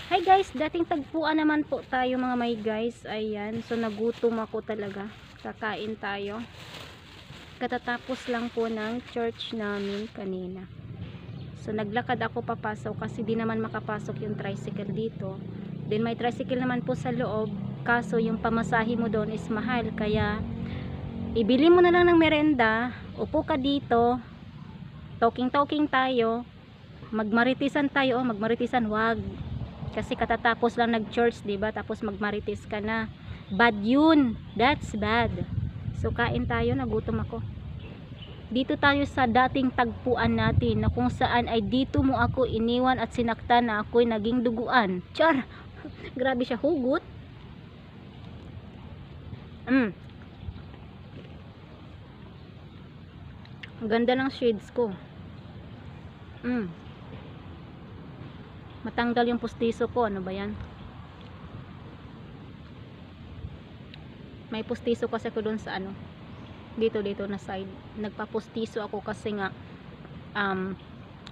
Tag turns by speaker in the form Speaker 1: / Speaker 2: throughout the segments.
Speaker 1: Hi guys, dating tagpuan naman po tayo mga may guys. Ayan, so nagutom ako talaga. Kakain tayo. Katatapos lang po ng church namin kanina. So naglakad ako papasok kasi di naman makapasok yung tricycle dito. Then may tricycle naman po sa loob. Kaso yung pamasahe mo doon is mahal. Kaya ibili mo na lang ng merenda. Upo ka dito. Talking tayo. Magmaritisan tayo. Magmaritisan, wag. Kasi katatapos lang nag-church, 'di ba? Tapos magmarites ka na. Bad 'yun. That's bad. So kain tayo, nagutom ako. Dito tayo sa dating tagpuan natin na kung saan ay dito mo ako iniwan at sinaktan na ako'y naging duguan. Char. Grabe siya, hugot. Ang ganda ng shades ko. Matanggal yung pustiso ko. Ano ba yan? May pustiso kasi ako doon sa ano. Dito na side. Nagpapustiso ako kasi nga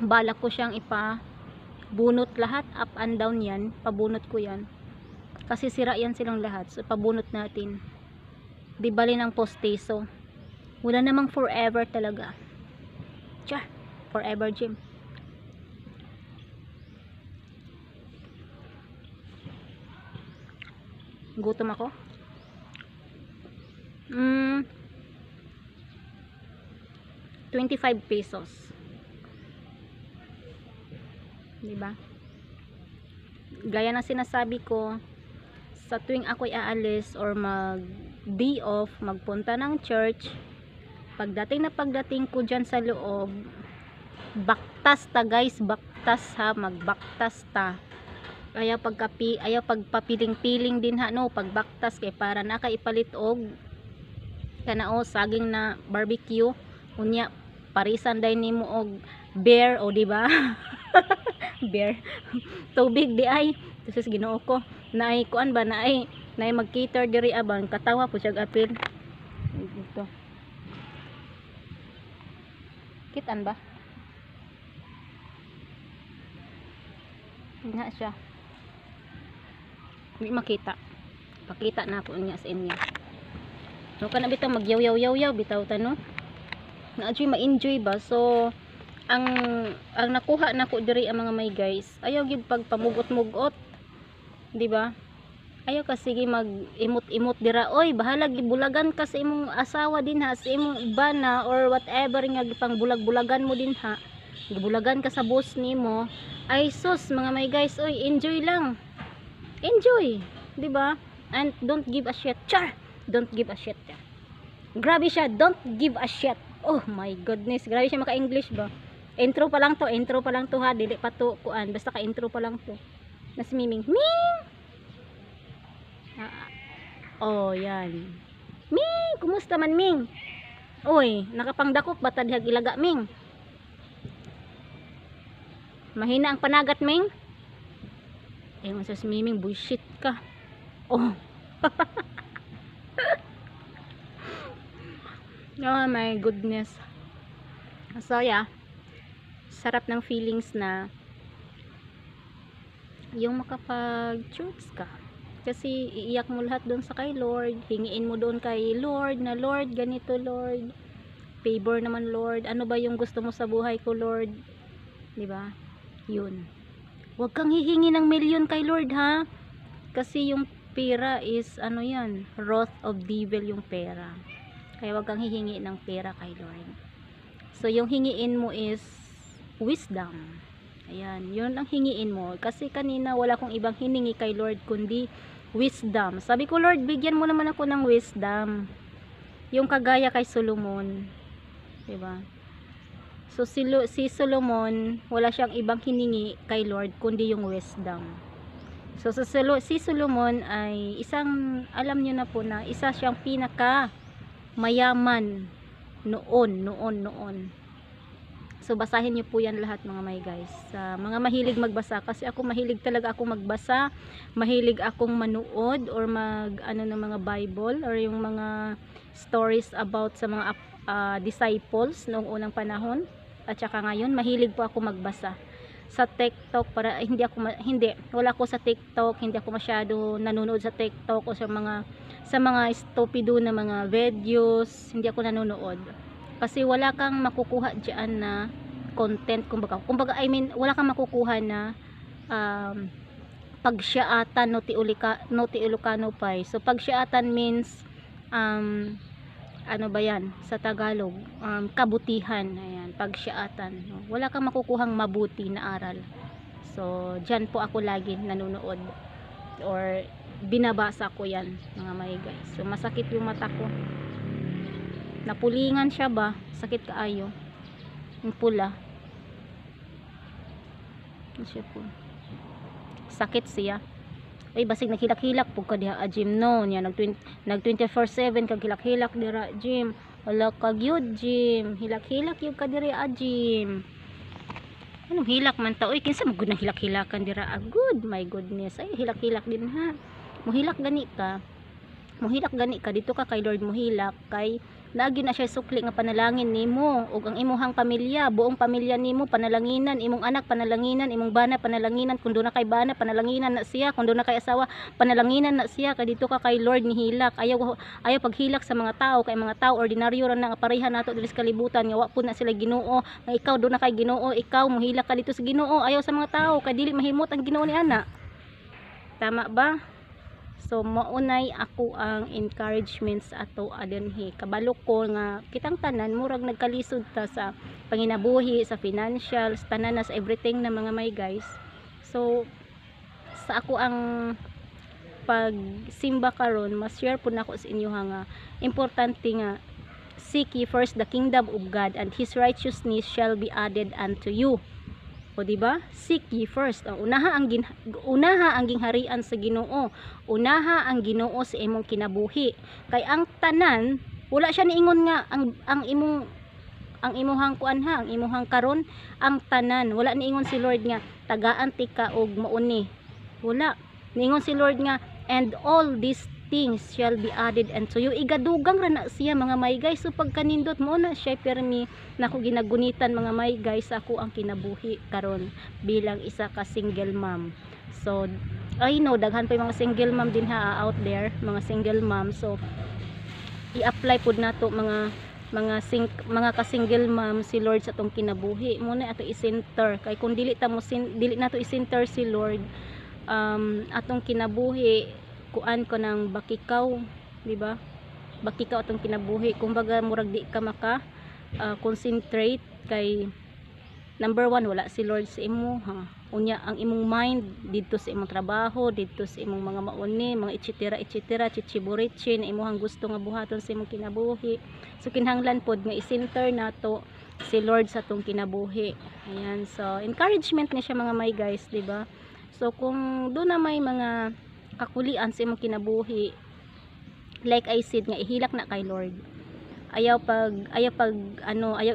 Speaker 1: balak ko siyang bunot lahat. Up and down yan. Pabunot ko yan. Kasi sira yan silang lahat. So pabunot natin. Di bali ng pustiso. Wala namang forever talaga. Tsa. Forever gym. Gutom ako. 25 pesos. Diba? Gaya ng sinasabi ko, sa tuwing ako'y aalis or mag day off, magpunta ng church, pagdating ko dyan sa loob, baktas ta guys, baktas ha, magbaktas ta. Ayaw pagpapiling-piling din ha no, pagbaktas kay para nakaipalit og kanao saging na barbecue unya parisan day nimo og beer o di ba? Beer. Tubig di ay. Sus Ginoo ko. Naay kuan ba naay mag-cater diri abang katawa po siya apil. Ito. Kitan ba? Nga siya. Hindi makita. Pakita na ako niya sa inyo. No kana bitaw magyaw-yaw bitaw tano. Na actually ma-enjoy ba? So ang nakuha nako diri ang mga may guys. Ayaw gyud pagpamugot-mugot. Di ba? Ayaw ka sige mag-imot-imot dira. Oy, bahala gibulagan ka sa imong asawa din ha, sa imong bana or whatever nga gipang bulag-bulagan mo din ha. Gibulagan ka sa boss nimo. Ay sus mga may guys, oy, enjoy lang. Enjoy, 'di ba? And don't give a shit. Char, don't give a shit. Grabe siya, don't give a shit. Oh my goodness, grabe siya maka-English ba? Intro pa lang to ha, dili pa to kuan, basta ka intro pa lang to. Nas Miming. Ming. Oh, yan. Ming, kumusta man Ming? Oy, nakapangdakop ba tadhag ilaga Ming? Mahina ang panagat Ming? Ewan sa Miming, bullshit ka. Oh. Oh my goodness. So yeah, sarap ng feelings na yung makapag-church ka. Kasi iiyak mo lahat doon sa kay Lord. Hingiin mo doon kay Lord na Lord, ganito Lord. Favor naman Lord. Ano ba yung gusto mo sa buhay ko Lord? 'Di ba? Yun. Huwag kang hihingi ng milyon kay Lord ha. Kasi yung pera is ano yan, wrath of devil yung pera. Kaya huwag kang hihingi ng pera kay Lord. So yung hingiin mo is wisdom. Ayan, yun ang hingiin mo. Kasi kanina wala kong ibang hiningi kay Lord kundi wisdom. Sabi ko Lord, bigyan mo naman ako ng wisdom. Yung kagaya kay Solomon. 'Di ba? So si Solomon, wala siyang ibang hiningi kay Lord kundi yung wisdom. So si Solomon ay alam niyo na po na isa siyang pinaka mayaman noon. So basahin niyo po yan lahat mga may guys. Sa mga mahilig magbasa, kasi ako mahilig talaga akong magbasa, mahilig akong manood or ng mga Bible or yung mga stories about sa mga disciples noong unang panahon. At saka ngayon, mahilig po ako magbasa. sa TikTok para hindi ako hindi wala ako sa TikTok, hindi ako masyado nanonood sa TikTok o sa mga stupido na mga videos, hindi ako nanonood kasi wala kang makukuha diyan na content, kumbaga I mean wala kang makukuha na pagsiyaatan no ti Ilocano pay. So pagsiyaatan means ano ba yan sa Tagalog, kabutihan. Ayan, pagsiyaatan, no? Wala kang makukuhang mabuti na aral. So dyan po ako lagi nanonood or binabasa ko yan mga may guys. So masakit yung mata ko, napulingan siya ba, sakit kaayo yung pula siya po, sakit siya. Ay basig naghilak-hilak po ka diha a gym no nya nag 24/7 kag hilak-hilak dira gym. Wala kag yun gym, hilak-hilak yung ka dira a gym. Anong hilak man ta oy, kinsa mo gud nang hilak-hilakan dira a good, my goodness. Ay hilak-hilak din ha, mohilak gani ka dito ka kay Lord, mohilak kay naagi na siya sukli nga panalangin nimo ug ang imuhang pamilya, buong pamilya nimo panalanginan, imong anak panalanginan, imong bana panalanginan, kun do na kay bana panalanginan na siya, kun do na kay asawa panalanginan na siya. Kay dito ka kay Lord ni hilak, ayaw paghilak sa mga tao kay mga tao ordinaryo ra na nga pareha nato diri sa kalibutan nga wa pud na sila Ginoo, nga ikaw do na kay Ginoo, ikaw mohilak ka dito sa Ginoo, ayaw sa mga tao kay dili mahimot ang Ginoo ni ana. Tama ba? So maunay ako ang encouragement sa ato adunhi, kabalo ko nga kitang tanan murag nagkalisod ta sa panginabuhi, sa financial, sa tanan, sa everything na mga may guys. So sa ako ang pagsimba karon, mas share po nako sa inyo nga importante nga seek ye first the kingdom of God and his righteousness shall be added unto you. O diba? Seek ye first. Unaha ang gingharian sa Ginoo. Unaha ang Ginoo sa imong kinabuhi. Kay ang tanan, wala siya niingon nga ang imuhang kuanha, ang imuhang karon, ang tanan. Wala niingon si Lord nga tagaan ti ka og mauni. Wala. Niingon si Lord nga and all these things shall be added unto you. Igadugang ra na siya mga may guys. So pagkanindot mo na siya permi nako ginagunitan mga may guys ako ang kinabuhi karon bilang isa ka single mom. So I know daghan pa yung mga single mom din ha out there, mga single mom. So i-apply pud nato mga ka-single mom si Lord sa tong kinabuhi. Muna ato i-center kay kung dili nato i-center si Lord atong kinabuhi kuan ko ng bakikaw, di ba? Bakikaw atong kinabuhi. Kumbaga murag di ka maka concentrate kay number one wala si Lord sa imo ha. Unya ang imong mind dito sa imong trabaho, dito sa imong mga mauni, mga etc. chichiburichi na imong gusto nga buhaton sa imong kinabuhi. So kinahanglan pod nga i-center nato si Lord sa tong kinabuhi. Ayan, so encouragement ni siya mga may guys, di ba? So kung do na may mga kakulian sa imong kinabuhi, like I said nga ihilak na kay Lord. Ayaw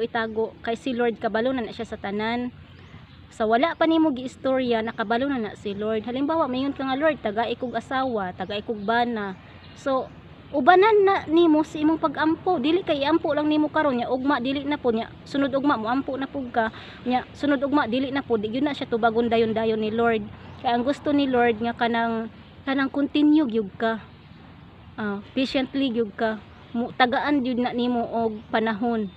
Speaker 1: itago kay si Lord, kabalo na siya sa tanan. Sa wala pa nimo giistorya, nakabalo na si Lord. Halimbawa mayon ka nga Lord, taga ikog asawa, taga ikog bana. So ubanan na nimo si imong pag-ampo, dili kay ampo lang nimo karon nya ugma dili na po nya sunod ugma mo ampo na pud ka nya sunod ugma dili na po, di yun na siya tubagon dayon ni Lord. Kaya ang gusto ni Lord nga kanang continue gyud ka, patiently gyud ka, tagaan gyud na nimo og panahon.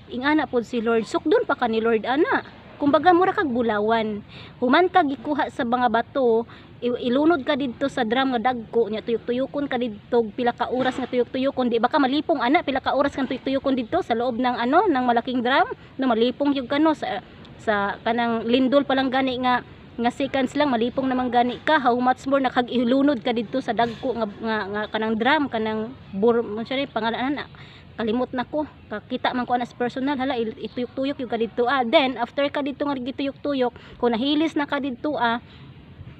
Speaker 1: Ingana pod si Lord, sukdon pa ka ni Lord ana. Kumbaga mura kag bulawan, human ka gikuha sa mga bato, ilunod ka didto sa drum nga dagko nya tuyok-tuyokon ka didto pila ka oras nga tuyok-tuyokon, di ba ka malipong ana pila ka oras kang tuyok-tuyokon didto sa loob ng ng malaking drum no, malipong gyud ka no sa kanang lindol pa lang gani nga seconds lang malipong naman gani ka. How much more nakag-ilunod ka dito sa dagko nga kanang drum, kanang pangalan na kalimot na ko, kakita man ko na sa personal, hala ituyok-tuyok yung ka dito then after ka dito nga gituyok-tuyok, kung nahilis na ka dito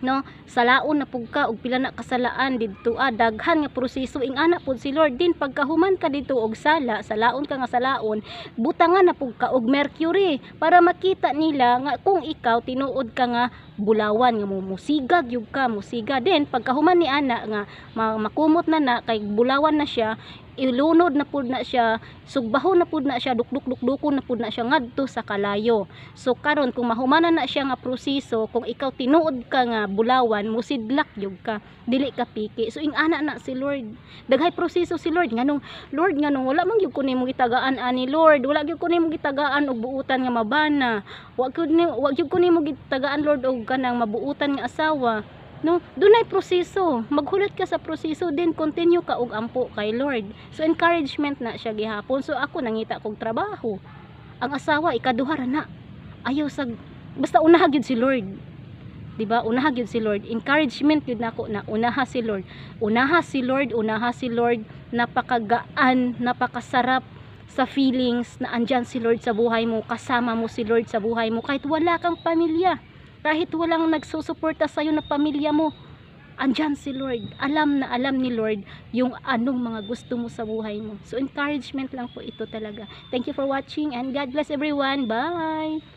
Speaker 1: no, salaon na pug ka og pila na kasalaan didto daghan nga proseso ingana pud si Lord din. Pagkahuman ka dito og salaon ka nga salaon, butangan na pug ka og mercury para makita nila nga kung ikaw tinuod ka nga bulawan nga musigag yung ka musiga. Then pagkahuman ni ana nga makumot na kay bulawan na siya, ilunod na pud na siya, sugbahon na pud na siya, dukdukon na pud na siya ngadto sa kalayo. So karon kung mahumanan na siya nga proseso, kung ikaw tinuod ka nga bulawan, musidlak gyud ka, dili ka piki. So ingana na si Lord, daghay proseso si Lord nganong Lord nganong wala man gyud ko nimo gitagaan ani Lord, wala gyud ko nimo gitagaan og buutan nga mabana, wag gyud ko nimo gitagaan Lord og kanang mabuutan nga asawa. No, dunay proseso, maghulat ka sa proseso, then continue ka og ampo kay Lord. So encouragement na siya gihapon. So ako nangita kog trabaho, ang asawa ikaduha ra na, ayaw sa, basta unaha gyud si Lord, diba? Unaha gyud si Lord, encouragement gyud nako na unaha si Lord, unaha si Lord, unaha si Lord. Napakagaan, napakasarap sa feelings na andyan si Lord sa buhay mo, kasama mo si Lord sa buhay mo, kahit wala kang pamilya, kahit walang nagsusuporta sa'yo na pamilya mo, andyan si Lord. Alam na alam ni Lord yung anong mga gusto mo sa buhay mo. So encouragement lang po ito talaga. Thank you for watching and God bless everyone. Bye!